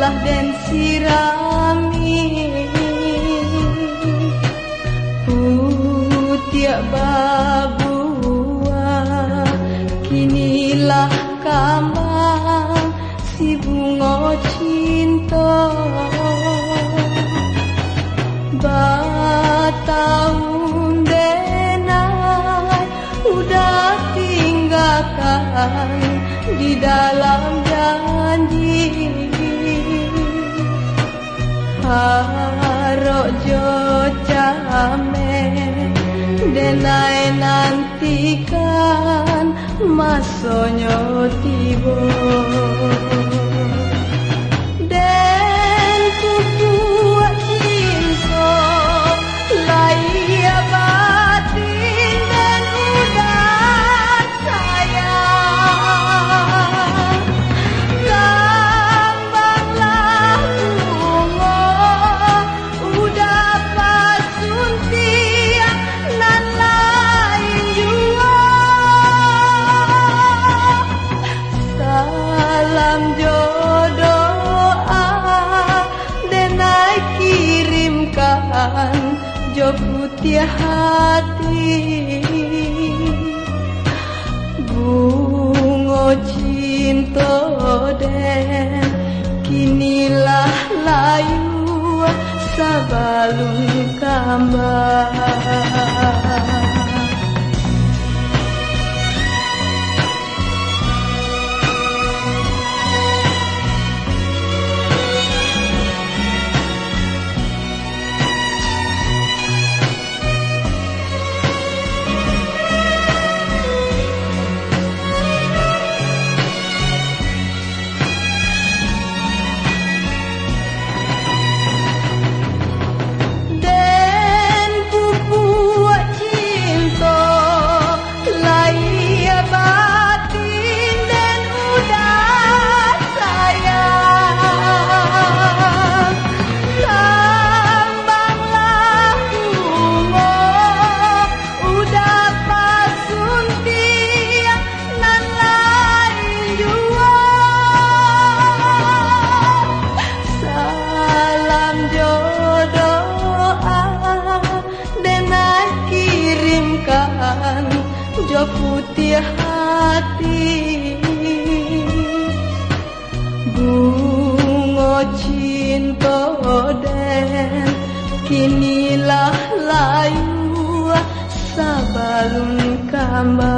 belah dan sirami tiap babua kinilah kambang si bunga cinta batahun denai udah tinggalkan di dalam janji harok jo came denai nantikan masonyo tibo den kubuat cinta laya batin dan udah sayang kambanglah bunga udah pasuntia nan lain jua salam jodoh denai kirimkan jo putih hati bunga cinta den kinilah layu sabalun kambang jo putih hati bunga cinta den kinilah layu sabalun kambang